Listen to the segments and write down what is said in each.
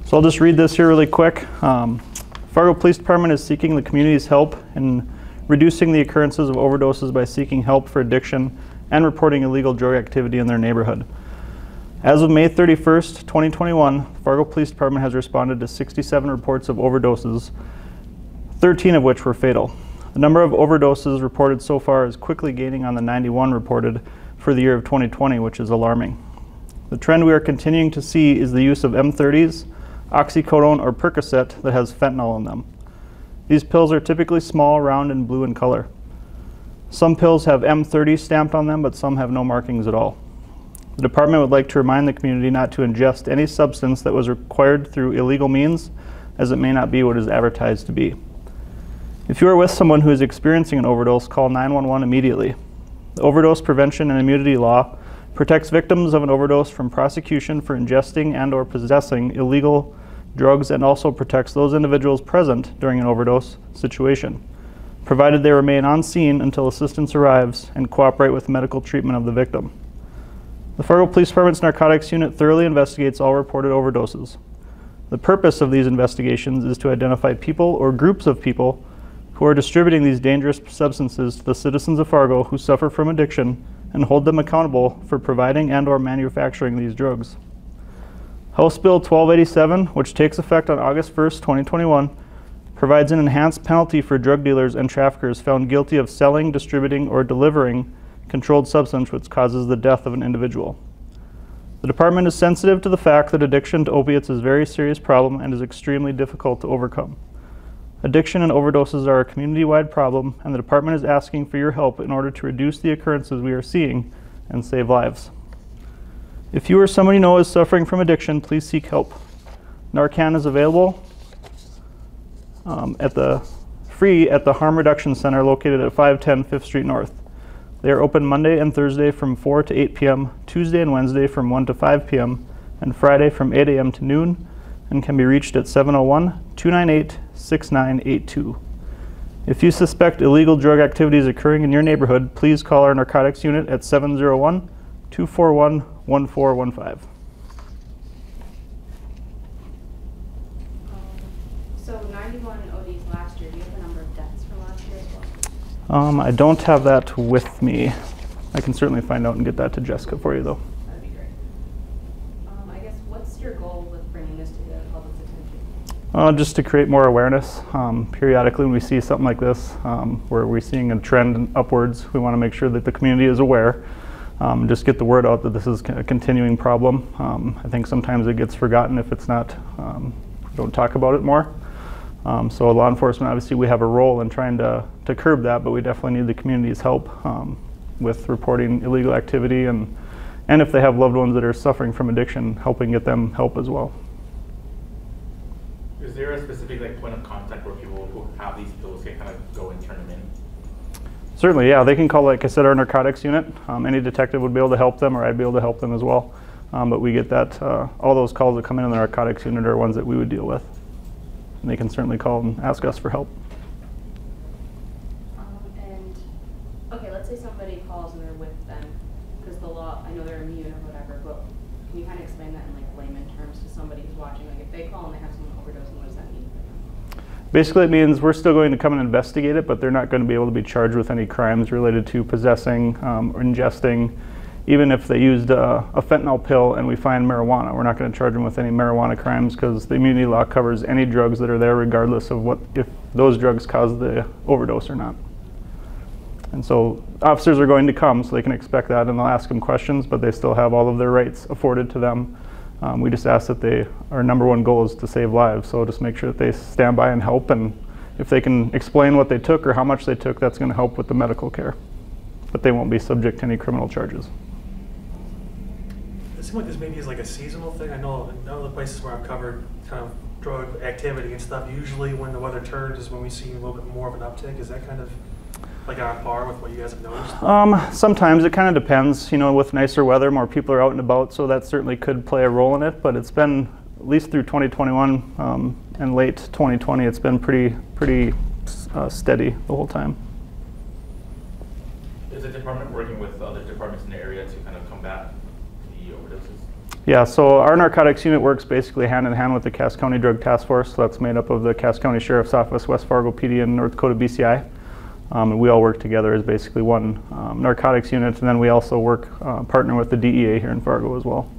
So I'll just read this here really quick. Fargo Police Department is seeking the community's help in reducing the occurrences of overdoses by seeking help for addiction and reporting illegal drug activity in their neighborhood. As of May 31st, 2021, Fargo Police Department has responded to 67 reports of overdoses, 13 of which were fatal. The number of overdoses reported so far is quickly gaining on the 91 reported for the year of 2020, which is alarming. The trend we are continuing to see is the use of M30s, Oxycodone, or Percocet that has fentanyl in them. These pills are typically small, round, and blue in color. Some pills have M30 stamped on them, but some have no markings at all. The department would like to remind the community not to ingest any substance that was acquired through illegal means, as it may not be what is advertised to be. If you are with someone who is experiencing an overdose, call 911 immediately. The Overdose Prevention and Immunity Law protects victims of an overdose from prosecution for ingesting and/or possessing illegal drugs, and also protects those individuals present during an overdose situation, provided they remain on scene until assistance arrives and cooperate with medical treatment of the victim. The Fargo Police Department's Narcotics Unit thoroughly investigates all reported overdoses. The purpose of these investigations is to identify people or groups of people who are distributing these dangerous substances to the citizens of Fargo who suffer from addiction, and hold them accountable for providing and/or manufacturing these drugs. House Bill 1287, which takes effect on August 1st, 2021, provides an enhanced penalty for drug dealers and traffickers found guilty of selling, distributing, or delivering controlled substance which causes the death of an individual. The department is sensitive to the fact that addiction to opiates is a very serious problem and is extremely difficult to overcome. Addiction and overdoses are a community-wide problem, and the department is asking for your help in order to reduce the occurrences we are seeing and save lives. If you or someone you know is suffering from addiction, please seek help. Narcan is available free at the Harm Reduction Center located at 510 5th Street North. They are open Monday and Thursday from 4 to 8 p.m., Tuesday and Wednesday from 1 to 5 p.m., and Friday from 8 a.m. to noon, and can be reached at 701-298-6982. If you suspect illegal drug activities occurring in your neighborhood, please call our narcotics unit at 701-241-1415. So 91 ODs last year. Do you have the number of deaths from last year as well? I don't have that with me. I can certainly find out and get that to Jessica for you, though. That'd be great. I guess, what's your goal with bringing this to the public's attention? Just to create more awareness. Periodically when we see something like this, where we're seeing a trend upwards, we want to make sure that the community is aware. Just get the word out that this is a continuing problem. I think sometimes it gets forgotten if it's not, don't talk about it more. So law enforcement, obviously we have a role in trying to curb that, but we definitely need the community's help with reporting illegal activity, and if they have loved ones that are suffering from addiction, helping get them help as well. Is there a specific point of contact where people who have these pills can kind of go and turn them in? Certainly, yeah. They can call, like I said, our narcotics unit. Any detective would be able to help them, or I'd be able to help them as well. But we get that, all those calls that come in the narcotics unit are ones that we would deal with. And they can certainly call and ask us for help. Okay, let's say somebody calls and they're with them, because the law, I know they're immune or whatever, but can you kind of explain that in like layman terms to somebody who's watching? Like if they call and they have someone overdosing, what does that mean for them? Basically it means we're still going to come and investigate it, but they're not going to be able to be charged with any crimes related to possessing or ingesting. Even if they used a fentanyl pill and we find marijuana, we're not going to charge them with any marijuana crimes, because the immunity law covers any drugs that are there regardless of if those drugs cause the overdose or not. And so officers are going to come, so they can expect that, and they'll ask them questions, but they still have all of their rights afforded to them. We just ask that our number one goal is to save lives, so just make sure that they stand by and help, and if they can explain what they took or how much they took, that's going to help with the medical care. But they won't be subject to any criminal charges. It seems like this maybe is like a seasonal thing. I know in other places where I've covered kind of drug activity and stuff, usually when the weather turns is when we see a little bit more of an uptick. Is that kind of like on par with what you guys have noticed? Sometimes it kind of depends. You know, with nicer weather, more people are out and about, so that certainly could play a role in it. But it's been, at least through 2021 and late 2020, it's been pretty steady the whole time. Is the department working with other departments in the area to kind of combat the overdoses? Yeah, so our narcotics unit works basically hand in hand with the Cass County Drug Task Force. So that's made up of the Cass County Sheriff's Office, West Fargo PD, and North Dakota BCI. And we all work together as basically one narcotics unit, and then we also partner with the DEA here in Fargo as well.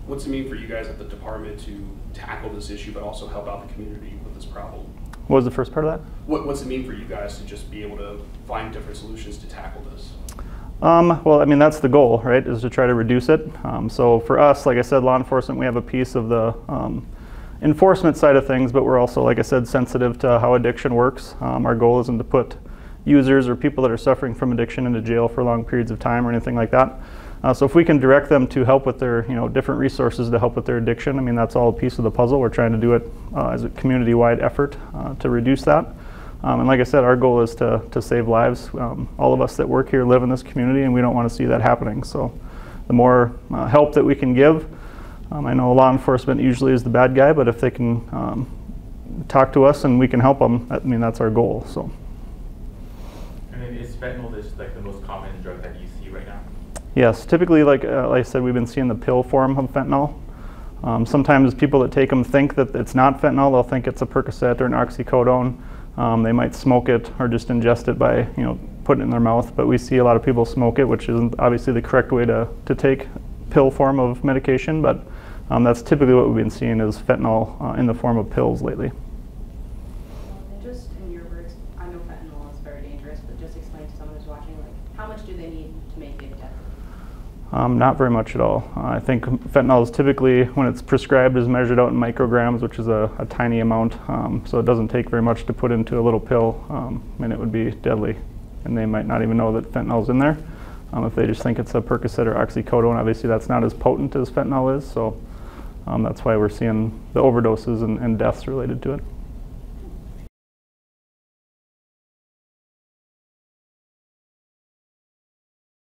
What's it mean for you guys at the department to tackle this issue, but also help out the community with this problem? What was the first part of that? What's it mean for you guys to just be able to find different solutions to tackle this? Well, I mean, that's the goal, right, is to try to reduce it. So for us, like I said, law enforcement, we have a piece of the enforcement side of things, but we're also, like I said, sensitive to how addiction works. Our goal isn't to put users or people that are suffering from addiction into jail for long periods of time or anything like that. So if we can direct them to help with their, different resources to help with their addiction, I mean, that's all a piece of the puzzle. We're trying to do it as a community-wide effort to reduce that. And like I said, our goal is to save lives. All of us that work here live in this community, and we don't want to see that happening. So the more help that we can give, I know law enforcement usually is the bad guy, but if they can talk to us and we can help them, I mean, that's our goal. So. And is fentanyl like the most common drug that you see right now? Yes, typically, like I said, we've been seeing the pill form of fentanyl. Sometimes people that take them think that it's not fentanyl. They'll think it's a Percocet or an Oxycodone. They might smoke it or just ingest it by, putting it in their mouth. But we see a lot of people smoke it, which isn't obviously the correct way to take pill form of medication. But that's typically what we've been seeing is fentanyl in the form of pills lately. And just in your words, I know fentanyl is very dangerous, but just explain to someone who's watching, like, how much do they need to make it deadly? Not very much at all. I think fentanyl is typically, when it's prescribed, is measured out in micrograms, which is a tiny amount. So it doesn't take very much to put into a little pill, and it would be deadly. And they might not even know that fentanyl's in there. If they just think it's a Percocet or Oxycodone, obviously that's not as potent as fentanyl is. So that's why we're seeing the overdoses and deaths related to it.